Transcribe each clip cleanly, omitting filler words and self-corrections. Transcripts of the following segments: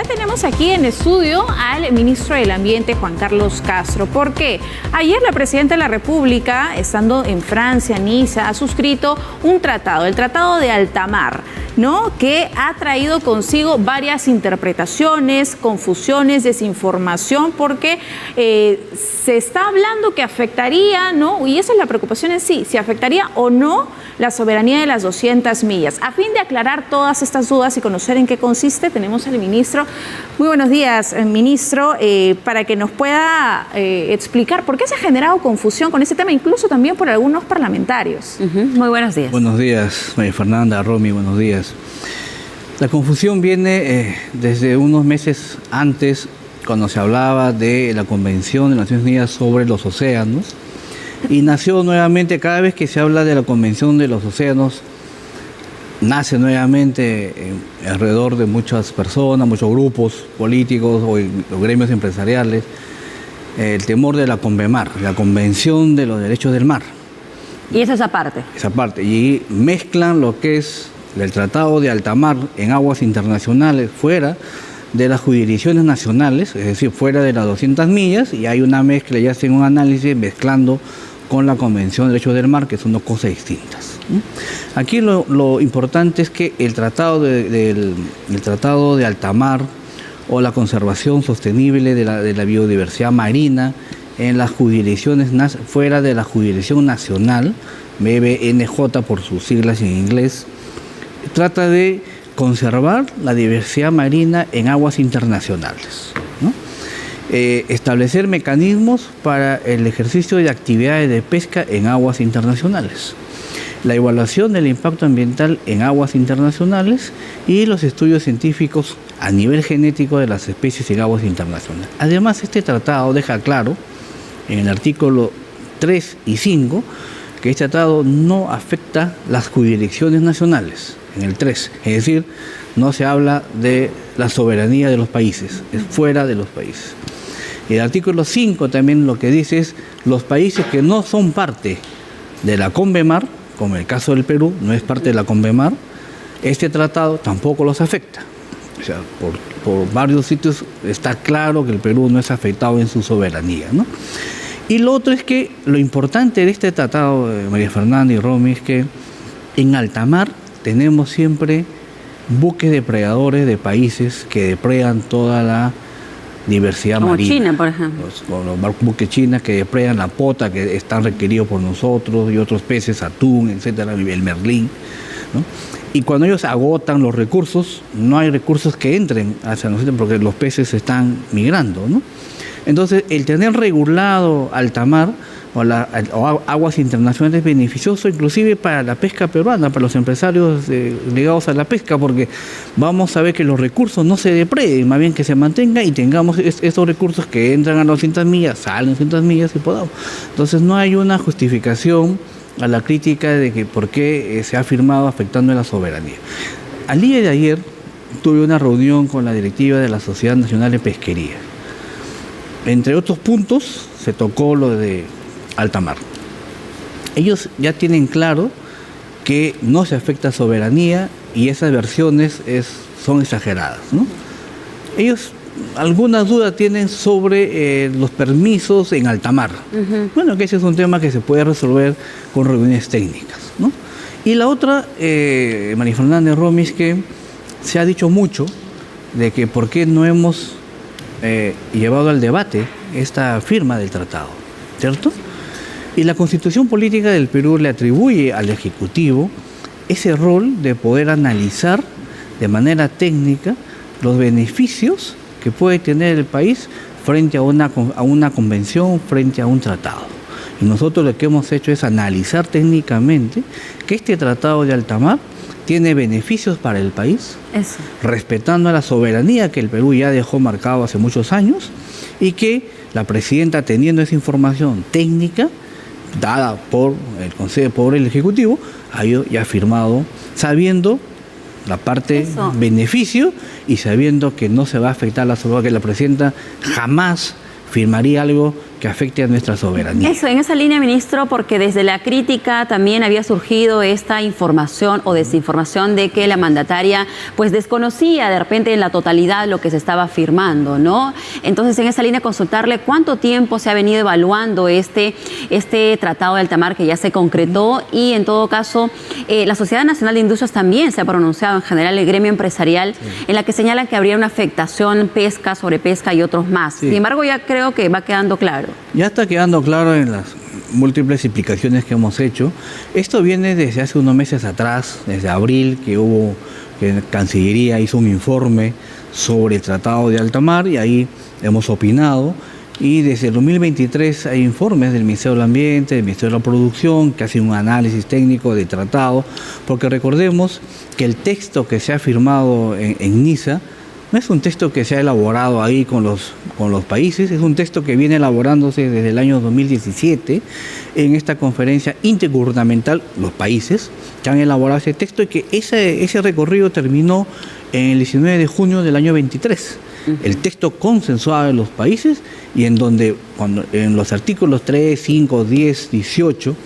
ya tenemos aquí en estudio al ministro del Ambiente, Juan Carlos Castro. ¿Por qué? Ayer la presidenta de la República, estando en Francia, Niza, ha suscrito un tratado, el Tratado de Alta Mar, ¿no?, que ha traído consigo varias interpretaciones, confusiones, desinformación, porque se está hablando que afectaría, ¿no?, y esa es la preocupación en sí, si afectaría o no la soberanía de las 200 millas. A fin de aclarar todas estas dudas y conocer en qué consiste, tenemos al ministro. Muy buenos días, ministro, para que nos pueda explicar por qué se ha generado confusión con este tema, incluso también por algunos parlamentarios. Muy buenos días. Buenos días, María Fernanda, Romy, buenos días. La confusión viene desde unos meses antes, cuando se hablaba de la Convención de Naciones Unidas sobre los océanos, y nació nuevamente. Cada vez que se habla de la Convención de los Océanos, nace nuevamente alrededor de muchas personas, muchos grupos políticos o gremios empresariales, el temor de la CONVEMAR, la Convención de los Derechos del Mar. ¿Y eso es aparte? Esa parte. Y mezclan lo que es el Tratado de Alta Mar en aguas internacionales, fuera de las jurisdicciones nacionales, es decir, fuera de las 200 millas, y hay una mezcla, ya hacen un análisis mezclando con la Convención de Derechos del Mar, que son dos cosas distintas. Aquí lo importante es que el Tratado de Alta Mar, o la conservación sostenible de la biodiversidad marina en las jurisdicciones fuera de la jurisdicción nacional, BBNJ por sus siglas en inglés, trata de conservar la diversidad marina en aguas internacionales, ¿no? Establecer mecanismos para el ejercicio de actividades de pesca en aguas internacionales, la evaluación del impacto ambiental en aguas internacionales y los estudios científicos a nivel genético de las especies en aguas internacionales. Además, este tratado deja claro en el artículo 3 y 5 que este tratado no afecta las jurisdicciones nacionales, en el 3, es decir, no se habla de la soberanía de los países, es fuera de los países. El artículo 5 también lo que dice es los países que no son parte de la CONVEMAR, como el caso del Perú, no es parte de la CONVEMAR, este tratado tampoco los afecta. O sea, por varios sitios está claro que el Perú no es afectado en su soberanía, ¿no? Y lo otro es que lo importante de este tratado, María Fernanda y Romy, es que en alta mar tenemos siempre buques depredadores de países que depredan toda la diversidad como marina. China, por ejemplo. Los buques chinos que depredan la pota, que están requeridos por nosotros, y otros peces, atún, etcétera, el merlín, ¿no? Y cuando ellos agotan los recursos, no hay recursos que entren hacia nosotros porque los peces están migrando, ¿no? Entonces, el tener regulado alta mar o aguas internacionales es beneficioso inclusive para la pesca peruana, para los empresarios ligados a la pesca, porque vamos a ver que los recursos no se depreden, más bien que se mantengan y tengamos esos recursos que entran a las 200 millas, salen a 200 millas y podamos. Entonces, no hay una justificación a la crítica de que por qué se ha firmado afectando a la soberanía. Al día de ayer tuve una reunión con la directiva de la Sociedad Nacional de Pesquería. Entre otros puntos se tocó lo de alta mar. Ellos ya tienen claro que no se afecta a soberanía y esas versiones son exageradas, ¿no? Ellos algunas dudas tienen sobre los permisos en alta mar. Bueno, que ese es un tema que se puede resolver con reuniones técnicas, ¿no? Y la otra, María Fernanda y Romy, es que se ha dicho mucho de que por qué no hemos llevado al debate esta firma del tratado, ¿cierto? Y la Constitución Política del Perú le atribuye al Ejecutivo ese rol de poder analizar de manera técnica los beneficios que puede tener el país frente a una convención, frente a un tratado. Y nosotros lo que hemos hecho es analizar técnicamente que este tratado de alta mar tiene beneficios para el país, respetando la soberanía que el Perú ya dejó marcado hace muchos años, y que la presidenta, teniendo esa información técnica dada por el Consejo, por el Ejecutivo, ha ya firmado, sabiendo la parte beneficio y sabiendo que no se va a afectar la soberanía, que la presidenta jamás firmaría algo que afecte a nuestra soberanía. Eso, en esa línea, ministro, porque desde la crítica también había surgido esta información o desinformación de que la mandataria pues desconocía de repente en la totalidad lo que se estaba firmando, ¿no? Entonces, en esa línea, consultarle cuánto tiempo se ha venido evaluando este tratado de alta mar que ya se concretó, y en todo caso, la Sociedad Nacional de Industrias también se ha pronunciado, en general el gremio empresarial, en la que señalan que habría una afectación pesca, sobrepesca y otros más. Sin embargo, ya creo que va quedando claro. Ya está quedando claro en las múltiples explicaciones que hemos hecho. Esto viene desde hace unos meses atrás, desde abril, que Cancillería hizo un informe sobre el Tratado de Alta Mar, y ahí hemos opinado. Y desde el 2023 hay informes del Ministerio del Ambiente, del Ministerio de la Producción, que hacen un análisis técnico del tratado, porque recordemos que el texto que se ha firmado en Niza no es un texto que se ha elaborado ahí con los países, es un texto que viene elaborándose desde el año 2017 en esta conferencia intergubernamental, los países que han elaborado ese texto, y que ese recorrido terminó en el 19 de junio del año 23. El texto consensuado de los países, y en donde en los artículos 3, 5, 10, 18,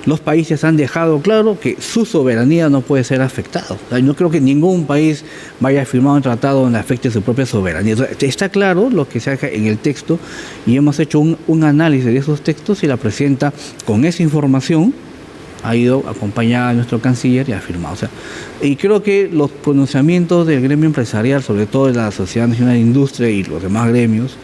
los países han dejado claro que su soberanía no puede ser afectada. O sea, no creo que ningún país vaya a firmar un tratado donde afecte su propia soberanía. O sea, está claro lo que se hace en el texto, y hemos hecho un análisis de esos textos, y la presidenta, con esa información, ha ido acompañada de nuestro canciller y ha firmado. O sea, y creo que los pronunciamientos del gremio empresarial, sobre todo de la Sociedad Nacional de Industria y los demás gremios,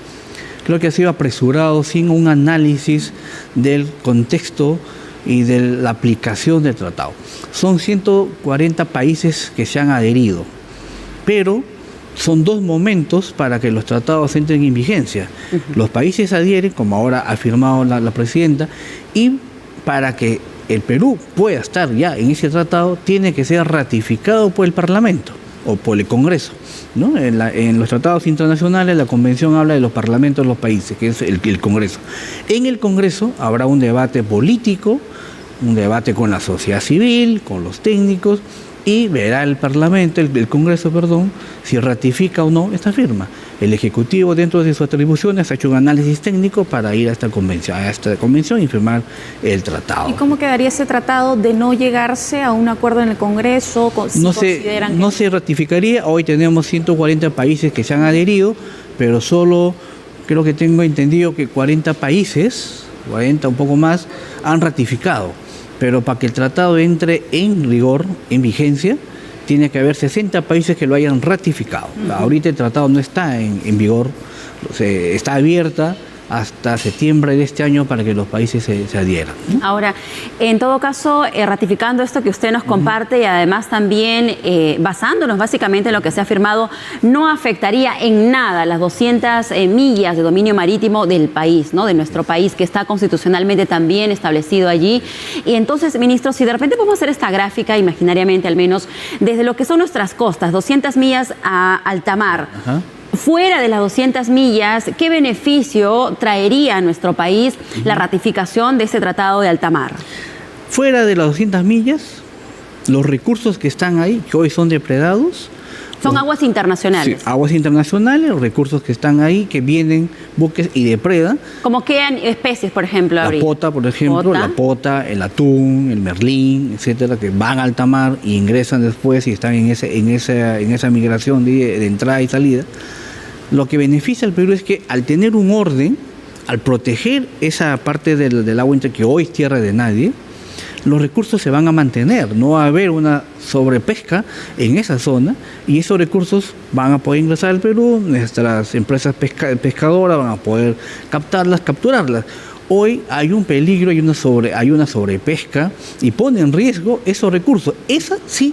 creo que ha sido apresurado sin un análisis del contexto y de la aplicación del tratado. Son 140 países que se han adherido, pero son 2 momentos para que los tratados entren en vigencia. Los países adhieren, como ahora ha afirmado la presidenta, y para que el Perú pueda estar ya en ese tratado, tiene que ser ratificado por el Parlamento o por el Congreso, ¿no? En los tratados internacionales, la Convención habla de los parlamentos de los países, que es el Congreso. En el Congreso habrá un debate político, un debate con la sociedad civil, con los técnicos, y verá el Parlamento, el Congreso, si ratifica o no esta firma. El Ejecutivo, dentro de sus atribuciones, ha hecho un análisis técnico para ir a esta convención y firmar el tratado. ¿Y cómo quedaría ese tratado de no llegarse a un acuerdo en el Congreso? No se ratificaría. Hoy tenemos 140 países que se han adherido, pero solo, creo que tengo entendido que 40 países, 40 un poco más, han ratificado. Pero para que el tratado entre en rigor, en vigencia, tiene que haber 60 países que lo hayan ratificado. Ahorita el tratado no está en vigor, está abierta hasta septiembre de este año para que los países se adhieran. Ahora, en todo caso, ratificando esto que usted nos comparte, y además también basándonos básicamente en lo que se ha firmado, no afectaría en nada las 200 millas de dominio marítimo del país, ¿no? De nuestro país, que está constitucionalmente también establecido allí. Y entonces, ministro, si de repente podemos hacer esta gráfica, imaginariamente al menos, desde lo que son nuestras costas, 200 millas a alta mar. Fuera de las 200 millas, ¿qué beneficio traería a nuestro país la ratificación de ese tratado de alta mar? Fuera de las 200 millas, los recursos que están ahí, que hoy son depredados... Son aguas internacionales. Sí, aguas internacionales, los recursos que están ahí, que vienen buques y depredan. ¿Cómo quedan especies, por ejemplo? La pota, por ejemplo, la pota, el atún, el merlín, etcétera, que van a alta mar y ingresan después y están en esa migración de entrada y salida. Lo que beneficia al Perú es que al tener un orden, al proteger esa parte del agua que hoy es tierra de nadie, los recursos se van a mantener, no va a haber una sobrepesca en esa zona, y esos recursos van a poder ingresar al Perú, nuestras empresas pescadoras van a poder capturarlas. Hoy hay un peligro, hay una sobrepesca, y pone en riesgo esos recursos. Esa sí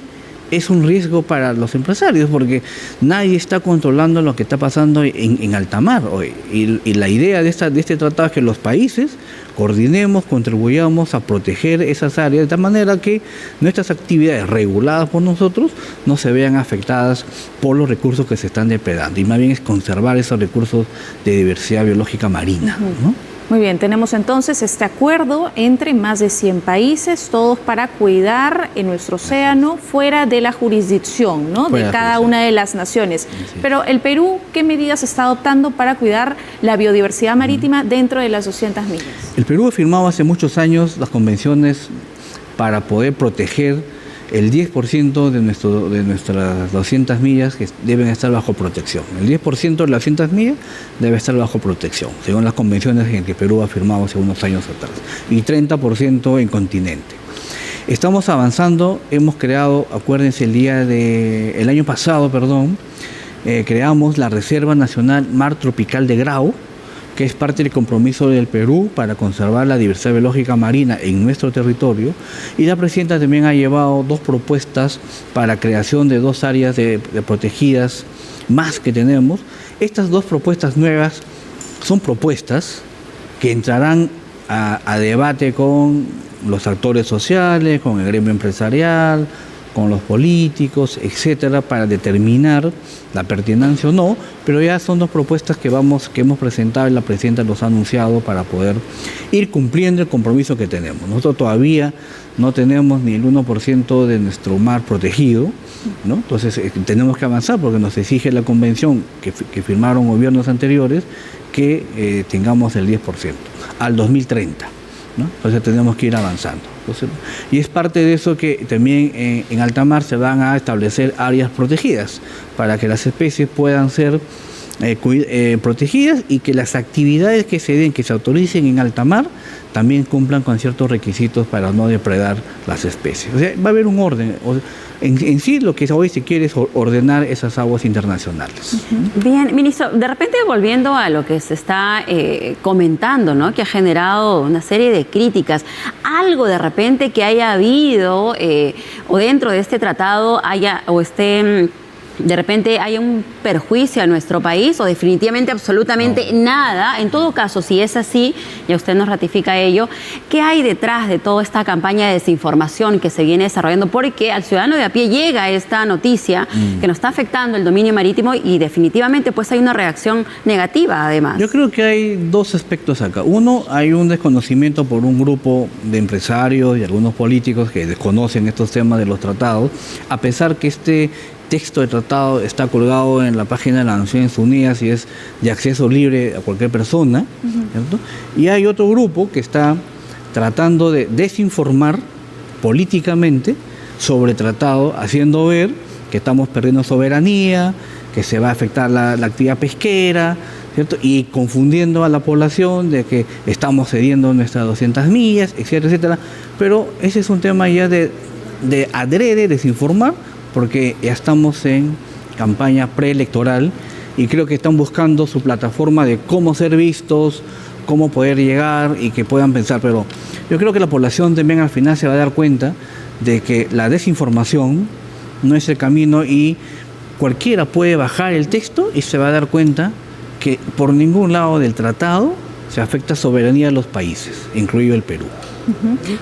es un riesgo para los empresarios, porque nadie está controlando lo que está pasando en alta mar hoy. Y la idea de este tratado es que los países coordinemos, contribuyamos a proteger esas áreas de tal manera que nuestras actividades reguladas por nosotros no se vean afectadas por los recursos que se están depredando, y más bien es conservar esos recursos de diversidad biológica marina, ¿no? Muy bien, tenemos entonces este acuerdo entre más de 100 países, todos para cuidar en nuestro océano fuera de la jurisdicción, ¿no?, de cada una de las naciones. Pero el Perú, ¿qué medidas está adoptando para cuidar la biodiversidad marítima dentro de las 200 millas? El Perú ha firmado hace muchos años las convenciones para poder proteger el 10% de nuestras 200 millas que deben estar bajo protección. El 10% de las 200 millas debe estar bajo protección, según las convenciones en que Perú ha firmado hace unos años atrás, y 30% en continente. Estamos avanzando, hemos creado, acuérdense, el año pasado, creamos la Reserva Nacional Mar Tropical de Grau, que es parte del compromiso del Perú para conservar la diversidad biológica marina en nuestro territorio, y la presidenta también ha llevado 2 propuestas para creación de 2 áreas de protegidas más que tenemos. Estas 2 propuestas nuevas son propuestas que entrarán a debate con los actores sociales, con el gremio empresarial, con los políticos, etcétera, para determinar la pertinencia o no, pero ya son 2 propuestas que hemos presentado y la presidenta los ha anunciado para poder ir cumpliendo el compromiso que tenemos. Nosotros todavía no tenemos ni el 1% de nuestro mar protegido, ¿no? Entonces tenemos que avanzar porque nos exige la convención que firmaron gobiernos anteriores que tengamos el 10% al 2030. ¿no? Entonces tenemos que ir avanzando. Entonces, y es parte de eso que también en alta mar se van a establecer áreas protegidas para que las especies puedan ser protegidas y que las actividades que se den, que se autoricen en alta mar, también cumplan con ciertos requisitos para no depredar las especies. O sea, va a haber un orden. En sí lo que hoy se quiere es ordenar esas aguas internacionales. Bien, ministro, de repente volviendo a lo que se está comentando, ¿no?, que ha generado una serie de críticas, algo de repente que haya habido o dentro de este tratado haya o esté... de repente hay un perjuicio a nuestro país o definitivamente absolutamente nada. En todo caso, si es así, ya usted nos ratifica ello, ¿qué hay detrás de toda esta campaña de desinformación que se viene desarrollando? Porque al ciudadano de a pie llega esta noticia que nos está afectando el dominio marítimo y definitivamente pues hay una reacción negativa además. Yo creo que hay 2 aspectos acá. Uno, hay un desconocimiento por un grupo de empresarios y algunos políticos que desconocen estos temas de los tratados, a pesar que este texto de tratado está colgado en la página de las Naciones Unidas y es de acceso libre a cualquier persona, ¿cierto? Y hay otro grupo que está tratando de desinformar políticamente sobre el tratado, haciendo ver que estamos perdiendo soberanía, que se va a afectar la actividad pesquera, ¿cierto? Y confundiendo a la población de que estamos cediendo nuestras 200 millas, etcétera, etcétera. Pero ese es un tema ya de adrede, desinformar, porque ya estamos en campaña preelectoral y creo que están buscando su plataforma de cómo ser vistos, cómo poder llegar y que puedan pensar. Pero yo creo que la población también al final se va a dar cuenta de que la desinformación no es el camino y cualquiera puede bajar el texto y se va a dar cuenta que por ningún lado del tratado se afecta soberanía de los países, incluido el Perú.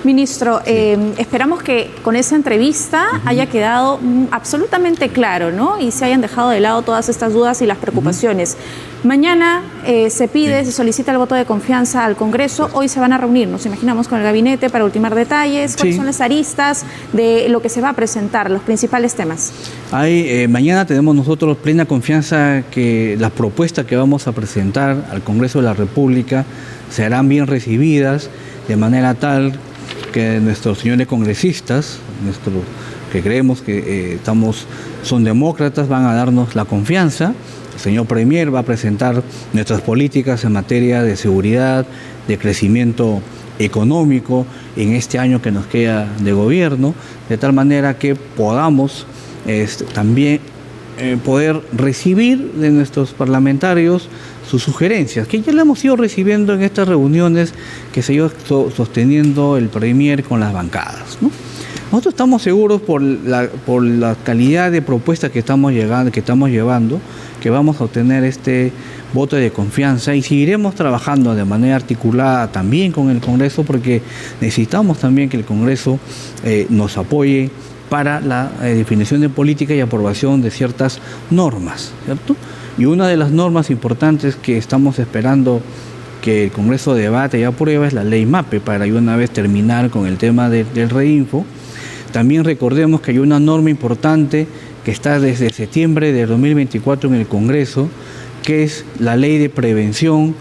Ministro, esperamos que con esa entrevista haya quedado absolutamente claro, ¿no? Y se hayan dejado de lado todas estas dudas y las preocupaciones. Mañana se pide, se solicita el voto de confianza al Congreso. Hoy se van a reunir, nos imaginamos, con el gabinete para ultimar detalles. ¿Cuáles son las aristas de lo que se va a presentar, los principales temas? Mañana tenemos nosotros plena confianza que las propuestas que vamos a presentar al Congreso de la República serán bien recibidas, de manera tal que nuestros señores congresistas, que creemos que son demócratas, van a darnos la confianza. El señor Premier va a presentar nuestras políticas en materia de seguridad, de crecimiento económico en este año que nos queda de gobierno, de tal manera que podamos también poder recibir de nuestros parlamentarios sus sugerencias, que ya la hemos ido recibiendo en estas reuniones que se ha ido sosteniendo el Premier con las bancadas, ¿no? Nosotros estamos seguros por la calidad de propuestas que estamos llevando, que vamos a obtener este voto de confianza y seguiremos trabajando de manera articulada también con el Congreso, porque necesitamos también que el Congreso nos apoye para la definición de política y aprobación de ciertas normas, ¿cierto? Y una de las normas importantes que estamos esperando que el Congreso debate y aprueba es la ley MAPE, para de una vez terminar con el tema del Reinfo. También recordemos que hay una norma importante que está desde septiembre de 2024 en el Congreso, que es la ley de prevención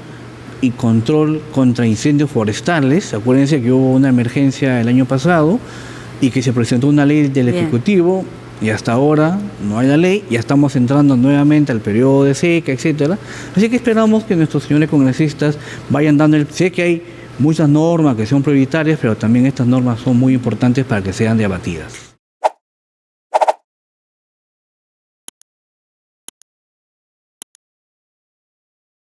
y control contra incendios forestales. Acuérdense que hubo una emergencia el año pasado y que se presentó una ley del Ejecutivo y hasta ahora no hay la ley, ya estamos entrando nuevamente al periodo de seca, etcétera. Así que esperamos que nuestros señores congresistas vayan dando sé que hay muchas normas que son prioritarias, pero también estas normas son muy importantes para que sean debatidas.